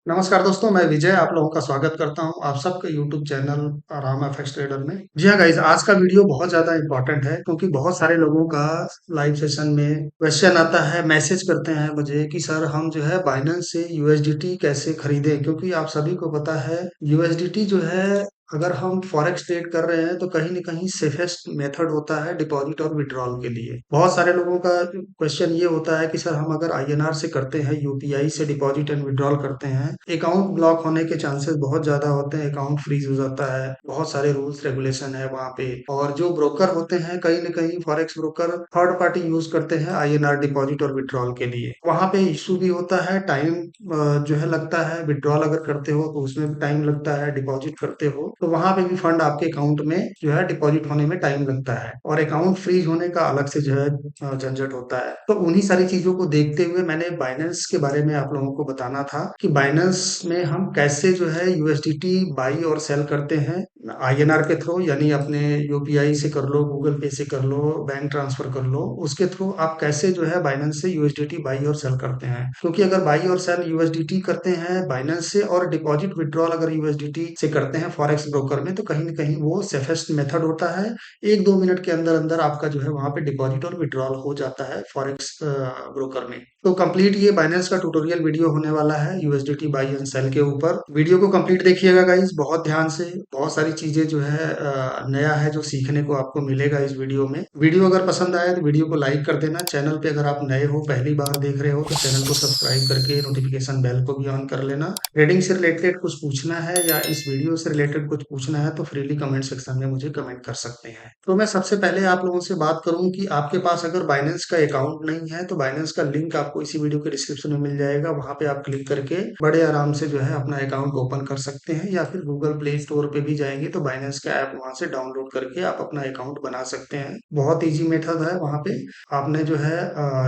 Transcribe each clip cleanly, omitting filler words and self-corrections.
नमस्कार दोस्तों, मैं विजय आप लोगों का स्वागत करता हूं आप सबके YouTube channel Ram FX trader में। जी हाँ गाइस, आज का वीडियो बहुत ज़्यादा इंपॉर्टेंट है क्योंकि बहुत सारे लोगों का लाइव सेशन में क्वेश्चन आता है, मैसेज करते हैं मुझे कि सर हम जो है बाइनेंस से यूएसडीटी कैसे खरीदें, क्योंकि आप सभी को पता है यूएसडीटी जो है, अगर हम फॉरेक्स ट्रेड कर रहे हैं तो कहीं न कहीं सेफेस्ट मेथड होता है डिपॉजिट और विड्रॉल के लिए। बहुत सारे लोगों का क्वेश्चन ये होता है कि सर हम अगर आईएनआर से करते हैं, यूपीआई से डिपॉजिट एंड विड्रॉल करते हैं, अकाउंट ब्लॉक होने के चांसेस बहुत ज़्यादा होते हैं, अकाउंट फ्रीज हो जाता है, बहुत सारे रूल्स रेगुलेशन है वहाँ पे। और जो ब्रोकर होते हैं, कहीं न कहीं forex broker third party use करते हैं आईएनआर डिपॉजिट और विड्रॉल के लिए। वहाँ पे इश्यू भी होता है, टाइम जो है लगता है। विड्रॉल अगर करते हो तो उसमें भी टाइम लगता है, डिपॉजिट करते हो तो वहाँ पे भी फंड आपके अकाउंट में जो है डिपॉजिट होने में टाइम लगता है, और अकाउंट फ्रीज होने का अलग से जो है झंझट होता है। तो उन्हीं सारी चीज़ों को देखते हुए मैंने बाइनेंस के बारे में आप लोगों को बताना था कि बाइनेंस में हम कैसे जो है यूएसडीटी बाई और सेल करते हैं आईएनआर के थ्रू, यानी अपने यूपीआई से कर लो, गूगल पे से कर लो, बैंक ट्रांसफर कर लो, उसके थ्रू आप कैसे जो है बाइनेंस से यूएसडीटी बाई और सेल करते हैं। क्योंकि अगर बाई और सेल यूएसडीटी करते हैं बाइनेंस से और डिपॉजिट विड्रॉल अगर यूएसडीटी से करते हैं फॉरेक्स ब्रोकर में, तो कहीं ना कहीं वो सेफेस्ट मेथड होता है। 1-2 मिनट के अंदर अंदर आपका जो है वहां पे डिपॉजिट और विड्रॉल हो जाता है फॉरेक्स ब्रोकर में। तो कंप्लीट ये बाइनेंस का ट्यूटोरियल वीडियो होने वाला है यूएसडीटी बाई एंड सेल के ऊपर। वीडियो को कंप्लीट देखिएगा गाइस, बहुत ध्यान से। बहुत सारी चीजें जो है नया है जो सीखने को आपको मिलेगा इस वीडियो में। वीडियो अगर पसंद आए तो वीडियो को लाइक कर देना। चैनल पे अगर आप नए हो, पहली बार देख रहे हो, तो चैनल को सब्सक्राइब करके नोटिफिकेशन बेल को भी ऑन कर लेना। ट्रेडिंग से रिलेटेड कुछ पूछना है या इस वीडियो से रिलेटेड कुछ पूछना है तो फ्रीली कमेंट सेक्शन में मुझे कमेंट कर सकते हैं। तो मैं सबसे पहले आप लोगों से बात करूं कि आपके पास अगर बाइनेंस का अकाउंट नहीं है तो बाइनेंस का लिंक आपको इसी वीडियो के डिस्क्रिप्शन में मिल जाएगा। वहां पे आप क्लिक करके बड़े आराम से जो है अपना अकाउंट ओपन कर सकते हैं, या फिर गूगल प्ले स्टोर पे भी जाएंगे तो बाइनेंस का ऐप वहां से डाउनलोड करके आप अपना अकाउंट बना सकते हैं। बहुत ईजी मेथड है। वहां पे आपने जो है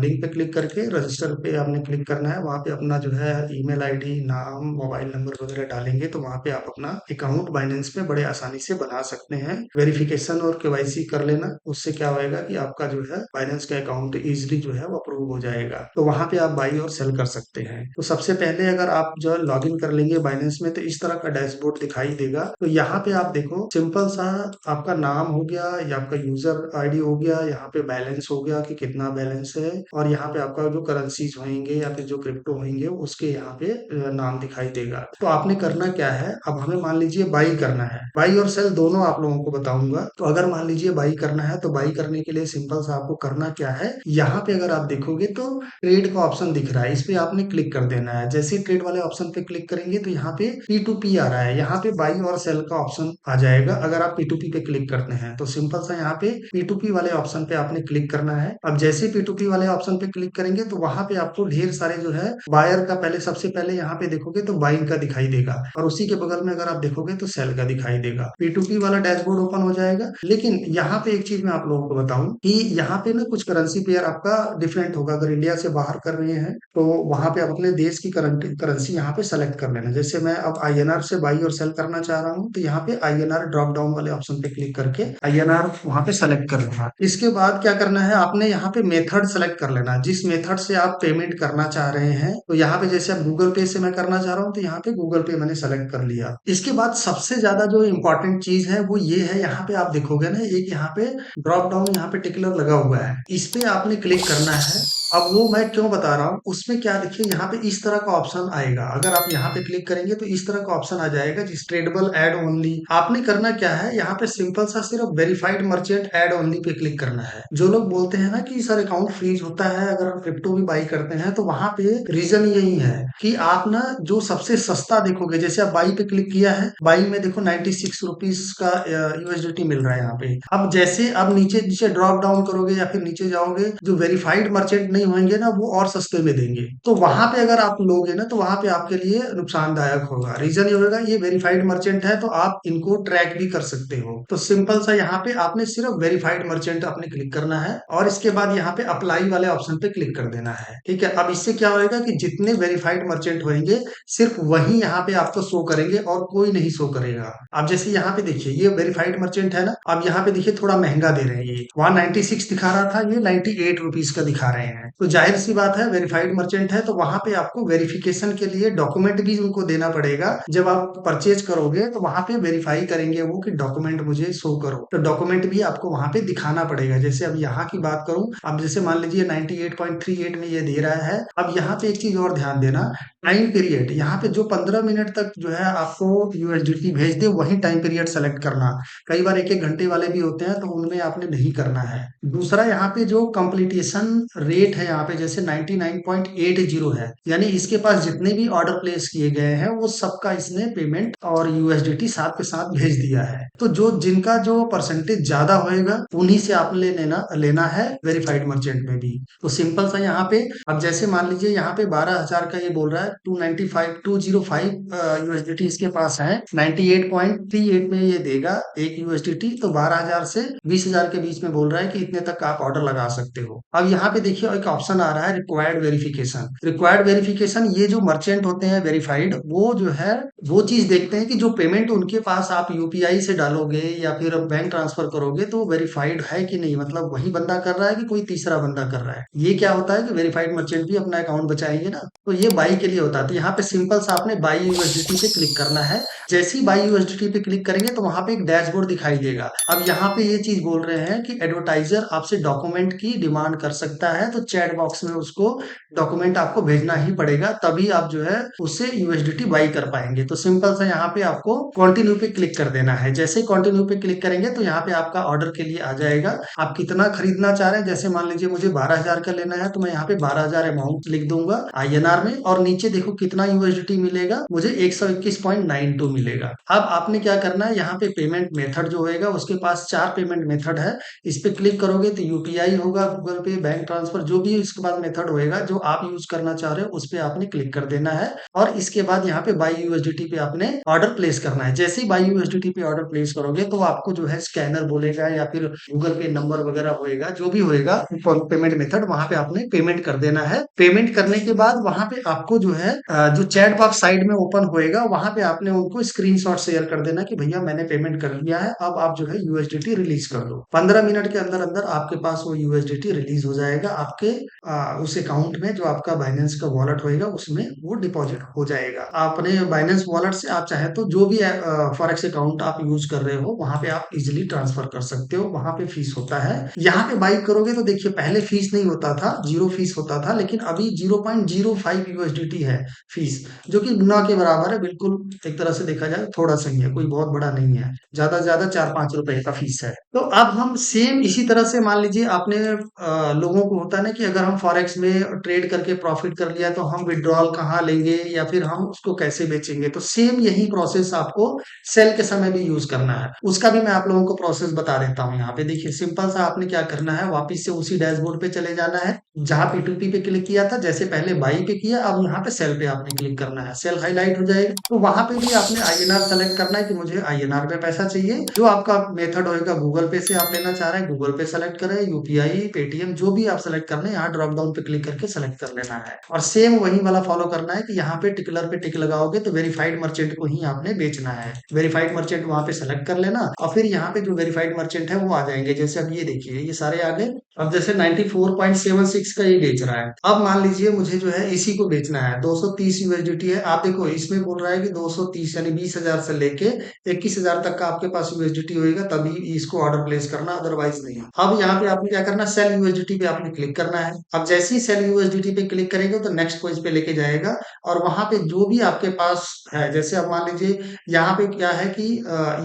लिंक पे क्लिक करके रजिस्टर पे आपने क्लिक करना है। वहां पे अपना जो है ईमेल आईडी, नाम, मोबाइल नंबर वगैरह डालेंगे तो वहां पे आप अपना अकाउंट बाइनेंस पे बड़े आसानी से बना सकते हैं। वेरिफिकेशन और केवाईसी कर लेना, उससे क्या होएगा कि आपका जो है बाइनेंस का अकाउंट इजीली जो है वो अप्रूव हो जाएगा। तो वहां पे आप बाई और सेल कर सकते हैं। तो सबसे पहले अगर आप जो है लॉग इन कर लेंगे बाइनेंस में तो इस तरह का डैशबोर्ड दिखाई देगा। तो यहाँ पे आप देखो, सिंपल सा आपका नाम हो गया या आपका यूजर आईडी हो गया, यहाँ पे बैलेंस हो गया कि कितना बैलेंस है, और यहाँ पे आपका जो करेंसीज होंगे या फिर जो क्रिप्टो होंगे उसके यहाँ पे नाम दिखाई देगा। तो आपने करना क्या है, अब हमें मान लीजिए बाई करना है। बाई और सेल दोनों आप लोगों को बताऊंगा। तो अगर मान लीजिए बाई करना है तो बाई करने के लिए सिंपल सा आपको करना क्या है, यहाँ पे अगर आप देखोगे तो ट्रेड का ऑप्शन दिख रहा है, इस पे आपने क्लिक कर देना है। जैसे ही ट्रेड वाले ऑप्शन पे क्लिक करेंगे तो यहाँ पे P2P आ रहा है, यहाँ पे बाई और सेल का ऑप्शन आ जाएगा। अगर आप P2P पे क्लिक करते हैं तो सिंपल सा यहाँ पे P2P वाले ऑप्शन पे आपने क्लिक करना है। अब जैसे P2P वाले ऑप्शन पे क्लिक करेंगे तो वहां पे आपको ढेर सारे जो है बायर का, पहले सबसे पहले यहाँ पे देखोगे तो बाइंग का दिखाई देगा, और उसी के बगल में अगर आप देखोगे तो सेल का दिखाई देगा। P2P वाला डैशबोर्ड ओपन हो जाएगा। लेकिन यहाँ पे एक चीज मैं आप लोगों को बताऊं कि यहाँ पे ना कुछ करेंसी पेयर आपका डिफरेंट होगा। अगर इंडिया से बाहर कर रहे हैं तो वहां पे आप अपने देश की करेंसी यहाँ पे सेलेक्ट कर लेना। जैसे मैं अब आईएनआर से बाई और सेल करना चाह रहा हूँ तो यहाँ पे आईएनआर ड्रॉप डाउन वाले ऑप्शन पे क्लिक करके आईएनआर वहां पे सेलेक्ट कर लेना। इसके बाद क्या करना है, आपने यहाँ पे मेथड सेलेक्ट कर लेना, जिस मेथड से आप पेमेंट करना चाह रहे हैं। तो यहाँ पे जैसे अब गूगल पे से मैं करना चाह रहा हूँ तो यहाँ पे गूगल पे मैंने सेलेक्ट कर लिया। इसके बाद सबसे ज्यादा जो इम्पोर्टेंट चीज है वो ये है, यहाँ पे आप देखोगे ना एक यहाँ पे ड्रॉप डाउन यहाँ पे टिकलर लगा हुआ है, इस पे आपने क्लिक करना है। अब वो मैं क्यों बता रहा हूँ, उसमें क्या देखिए यहाँ पे इस तरह का ऑप्शन आएगा। अगर आप यहाँ पे क्लिक करेंगे तो इस तरह का ऑप्शन आ जाएगा, जिस ट्रेडेबल एड ओनली। आपने करना क्या है, यहाँ पे सिंपल सा सिर्फ verified merchant add only pay click करना है। जो लोग बोलते हैं ना कि सर अकाउंट फ्रीज होता है अगर आप क्रिप्टो भी बाई करते हैं, तो वहां पे रीजन यही है कि आप ना जो सबसे सस्ता देखोगे, जैसे आप बाई पे क्लिक किया है, बाई में देखो 96 रुपीज का यूएसडीटी मिल रहा है यहाँ पे। अब जैसे अब नीचे नीचे ड्रॉप डाउन करोगे या फिर नीचे जाओगे, जो वेरीफाइड मर्चेंट नहीं होंगे ना वो और सस्ते में देंगे। तो वहां पे अगर आप लोगे ना तो वहां पे आपके लिए नुकसानदायक होगा। रीजन ये होगा, ये वेरीफाइड मर्चेंट है तो आप इनको ट्रैक भी कर सकते हो। तो सिंपल सा यहाँ पे आपने सिर्फ वेरीफाइड मर्चेंट आपने क्लिक करना है, और इसके बाद यहाँ पे अप्लाई वाले ऑप्शन पे क्लिक कर देना है। ठीक है, अब इससे क्या होगा कि जितने वेरीफाइड मर्चेंट होंगे सिर्फ वही यहाँ पे आपको शो करेंगे और कोई नहीं शो करेगा। अब जैसे यहाँ पे देखिए ये वेरीफाइड मर्चेंट है ना, अब यहाँ पे देखिए थोड़ा महंगा दे रहे हैं। ये 196 दिखा रहा था, ये 98 रुपीज का दिखा रहे हैं। तो जाहिर सी बात है वेरीफाइड मर्चेंट है तो वहां पे आपको वेरिफिकेशन के लिए डॉक्यूमेंट भी उनको देना पड़ेगा। जब आप परचेज करोगे तो वहां पे वेरीफाई करेंगे वो कि डॉक्यूमेंट मुझे शो करो, तो डॉक्यूमेंट भी आपको वहां पे दिखाना पड़ेगा। जैसे अब यहाँ की बात करूं, अब जैसे मान लीजिए 98.38 में ये दे रहा है। अब यहाँ पे एक चीज और ध्यान देना, टाइम पीरियड यहाँ पे जो 15 मिनट तक जो है आपको यूएसडीटी भेज दे वही टाइम पीरियड सेलेक्ट करना। कई बार एक एक घंटे वाले भी होते हैं तो उनमें आपने नहीं करना है। दूसरा यहाँ पे जो कंप्लीटेशन रेट है यहाँ पे जैसे 99.80 है, यानी इसके पास जितने भी ऑर्डर प्लेस किए गए हैं वो सबका इसने पेमेंट और यूएसडीटी साथ के साथ भेज दिया है। तो जो जिनका जो परसेंटेज ज्यादा होएगा उन्हीं से आपने लेना लेना है वेरीफाइड मर्चेंट में भी। तो सिंपल सा यहाँ पे, अब जैसे मान लीजिए यहाँ पे 12,000 का ये बोल रहा है, 205 यूएसडीटी इसके पास है, 98.38 में ये देगा एक यूएसडीटी। तो 12,000 से 20,000 के बीच में बोल रहा है कि इतने तक आप ऑर्डर लगा सकते हो। अब यहाँ पे देखिए एक ऑप्शन आ रहा है रिक्वायर्ड वेरिफिकेशन। रिक्वायर्ड वेरिफिकेशन, ये जो मर्चेंट होते हैं वेरीफाइड, वो जो है वो चीज देखते हैं कि जो पेमेंट उनके पास आप यूपीआई से डालोगे या फिर बैंक ट्रांसफर करोगे तो वेरीफाइड है कि नहीं, मतलब वही बंदा कर रहा है कि कोई तीसरा बंदा कर रहा है। ये क्या होता है कि वेरीफाइड मर्चेंट भी अपना अकाउंट बचाएंगे ना, तो ये बाई के लिए होता है। तो यहाँ पे सिंपल सा आपने बाई यूएसडीटी पे क्लिक करना है। जैसे ही बाई यूएसडीटी पे क्लिक करेंगे तो वहां पे एक डैशबोर्ड दिखाई देगा। अब यहाँ पे ये चीज बोल रहे हैं कि एडवर्टाइजर आपसे डॉक्यूमेंट की डिमांड कर सकता है, तो चैट बॉक्स में उसको डॉक्यूमेंट आपको भेजना ही पड़ेगा, तभी आप जो है उससे यूएसडीटी बाई कर पाएंगे। तो सिंपल सा यहाँ पे आपको कंटिन्यू पे क्लिक कर देना है। जैसे ही कंटिन्यू पे क्लिक करेंगे तो यहाँ पे आपका ऑर्डर के लिए आ जाएगा, आप कितना खरीदना चाह रहे हैं। जैसे मान लीजिए मुझे 12,000 का लेना है तो मैं यहाँ पे 12,000 अमाउंट लिख दूंगा आईएनआर में, और नीचे देखो कितना यूएसडीटी मिलेगा, मुझे 121.92 मिलेगा। अब आपने क्या करना है, यहाँ पे पेमेंट मेथड जो होएगा उसके पास 4 पेमेंट मेथड है। इस पे क्लिक करोगे तो यूपीआई होगा, गूगल पे, बैंक ट्रांसफर, जो भी इसके बाद मेथड होएगा जो आप यूज करना चाह रहे हो उस पे आपने क्लिक कर देना है। और इसके बाद यहाँ पे बाई यूएसडीटी पे आपने ऑर्डर प्लेस करना है। जैसे ही बाई यूएसडीटी पे ऑर्डर प्लेस करोगे तो आपको जो है स्कैनर बोलेगा या फिर गूगल पे नंबर वगैरह होएगा, जो भी होएगा पेमेंट मेथड, वहां पे आपने पेमेंट कर देना है। पेमेंट करने के बाद वहां पे आपको जो है जो चैट बॉक्स साइड में ओपन होएगा वहां पे आपने उनको स्क्रीनशॉट शेयर कर देना कि भैया मैंने पेमेंट कर लिया है, अब आप जो है यूएसडीटी रिलीज कर दो। 15 मिनट के अंदर अंदर आपके पास वो यूएसडीटी रिलीज हो जाएगा आपके उस अकाउंट में, जो आपका बाइनेंस का वॉलेट होएगा उसमें वो डिपॉजिट हो जाएगा। अपने बाइनेंस वॉलेट से आप चाहे तो जो भी फॉरेक्स अकाउंट आप यूज कर रहे हो वहां पे आप इजिली ट्रांसफर कर सकते हो, वहां पे फीस होता है। यहाँ पे बाई करोगे तो देखिए पहले फीस नहीं होता था, जीरो फीस होता था, लेकिन अभी 0.05 यूएसडीटी है फीस, जो कि गुना के बराबर है। बिल्कुल एक तरह से देखा जाए थोड़ा सही है, कोई बहुत बड़ा नहीं है, ज्यादा से ज्यादा 4-5 रुपए का फीस है। तो अब हम सेम इसी तरह से मान लीजिए आपने लोगों को होता है ना कि अगर हम फॉरेक्स में ट्रेड करके प्रॉफिट कर लिया तो हम विड्रॉल कहाँ लेंगे या फिर हम उसको कैसे बेचेंगे, तो सेम यही प्रोसेस आपको सेल के समय भी यूज करना है। उसका भी मैं आप लोगों को प्रोसेस बता देता हूँ। यहाँ पे देखिए सिंपल सा आपने क्या करना है, वापिस से उसी डैशबोर्ड पे चले जाना है जहां P2P पे क्लिक किया था। जैसे पहले बाई पे किया, अब यहाँ पे सेल पे आपने क्लिक करना है, सेल हाईलाइट हो जाएगा। तो वहां पे भी आपने आईएनआर सेलेक्ट करना है कि मुझे आईएनआर में पैसा चाहिए। जो आपका मेथड होगा, गूगल पे से आप लेना चाह रहे हैं गूगल पे सेलेक्ट करें, यूपीआई, पेटीएम, जो भी आप सेलेक्ट करना है यहाँ ड्रॉप डाउन पे क्लिक करके सेलेक्ट कर लेना है। और सेम वही वाला फॉलो करना है कि यहाँ पे टिकलर पे टिक लगाओगे तो वेरीफाइड मर्चेंट को ही आपने बेचना है। वेरीफाइड मर्चेंट वहां पे सेलेक्ट कर लेना और फिर यहाँ पे जो वेरीफाइड मर्चेंट है वो आ जाएंगे। जैसे अब ये देखिए ये सारे आ गए। अब जैसे 94.76 का ये बेच रहा है, अब मान लीजिए मुझे जो है इसी को बेचना है, 230 यूएसडीटी है। आप देखो इसमें बोल रहा है कि 230 यानी 20,000 से लेके 21,000 तक का आपके पास यूएसडीटी होएगा तभी इसको ऑर्डर प्लेस करना, अदरवाइज नहीं। अब यहाँ पे आपने क्या करना, सेल यूएसडीटी पे आपने क्लिक करना है। अब जैसे ही सेल यूएसडीटी पे क्लिक करेंगे तो नेक्स्ट पेज पे लेके जाएगा और वहां पे जो भी आपके पास है, जैसे अब मान लीजिए यहाँ पे क्या है कि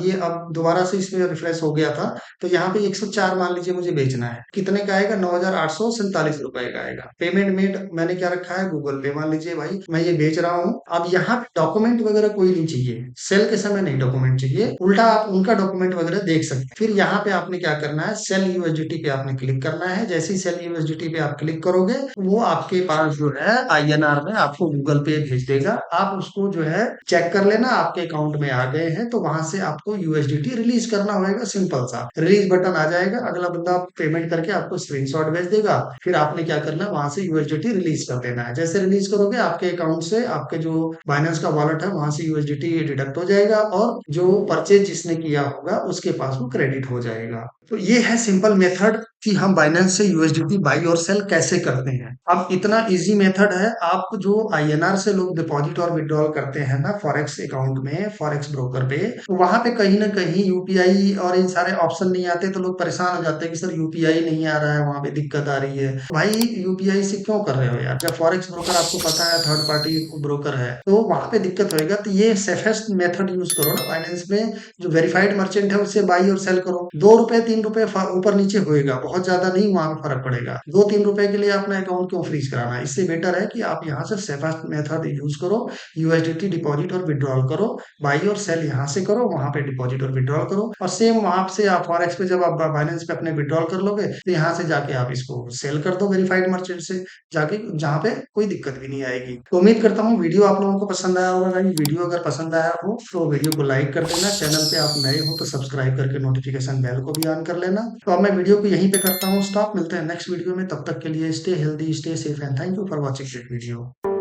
ये अब दोबारा से इसमें रिफ्रेश हो गया था, तो यहाँ पे 104 मान लीजिए मुझे बेचना है, कितने का आएगा, 9,847 का आएगा। पेमेंट मेड मैंने क्या रखा है, गूगल पे। मान लीजिए भाई मैं ये बेच रहा हूँ। अब यहाँ पे डॉक्यूमेंट वगैरह कोई नहीं चाहिए, सेल के समय नहीं डॉक्यूमेंट चाहिए, उल्टा आप उनका डॉक्यूमेंट वगैरह देख सकते हैं। फिर यहाँ पे आपने क्या करना है, सेल यूएसडीटी पे आपने क्लिक करना है। जैसे ही सेल यूएसडीटी पे आप क्लिक करोगे वो आपके पास जो है आईएनआर में आपको गूगल पे भेज देगा। आप उसको जो है चेक कर लेना, आपके अकाउंट में आ गए हैं तो वहां से आपको यूएसडीटी रिलीज करना होगा। सिंपल सा रिलीज बटन आ जाएगा, अगला बंदा पेमेंट करके आपको स्क्रीनशॉट भेज देगा। फिर आपने क्या करना है, वहां से यूएसडीटी रिलीज कर देना है। जैसे रिलीज करोगे आपके अकाउंट से आपके जो बाइनेंस का वॉलेट है वहां से यूएसडीटी डिडक्ट हो जाएगा और जो परचेज जिसने किया होगा उसके पास वो क्रेडिट हो जाएगा। तो ये है सिंपल मेथड कि हम बाइनेंस से यूएसडीटी बाई और सेल कैसे करते हैं। अब इतना इजी मेथड है, आप जो आईएनआर से लोग डिपॉजिट और विड्रॉल करते हैं ना फॉरेक्स अकाउंट में, फॉरेक्स ब्रोकर पे, तो वहां पे कहीं ना कहीं यूपीआई और इन सारे ऑप्शन नहीं आते, तो लोग परेशान हो जाते हैं कि सर यूपीआई नहीं आ रहा है, वहां पे दिक्कत आ रही है। भाई यूपीआई से क्यों कर रहे हो यार, जब फॉरेक्स ब्रोकर आपको पता है थर्ड पार्टी ब्रोकर है, तो वहां पे दिक्कत होएगा। तो ये सेफेस्ट मेथड यूज करो ना बाइनेंस में, जो वेरीफाइड मर्चेंट है उससे बाई और सेल करो। 2 रुपए 3 रुपए ऊपर नीचे होएगा, बहुत ज्यादा नहीं वहां पे फर्क पड़ेगा। 2-3 रुपए के लिए अपना अकाउंट क्यों फ्रीज कराना है। इससे बेटर है कि आप यहाँ से सेफेस्ट मेथड यूज करो, यूएसडीटी डिपॉजिट और विड्रॉल करो, बाई और सेल यहाँ से करो, वहां पे डिपॉजिट और विड्रॉल करो, और सेम वहां से आप फॉरेक्स पे जब आप बाइनेंस पे अपने विड्रॉल कर लोगे, तो यहाँ से जाके आप इसको सेल कर दो वेरीफाइड मर्चेंट से जाके, जहाँ पे कोई दिक्कत भी नहीं आएगी। तो उम्मीद करता हूँ वीडियो आप लोगों को पसंद आया होगा। वीडियो अगर पसंद आया हो तो वीडियो को लाइक कर देना, चैनल पे आप नए हो तो सब्सक्राइब करके नोटिफिकेशन बेल को भी ऑन कर लेना। तो अब मैं वीडियो को यहीं पे करता हूँ स्टॉप, मिलते हैं नेक्स्ट वीडियो में, तब तक के लिए stay healthy, stay safe and thank you for watching this video.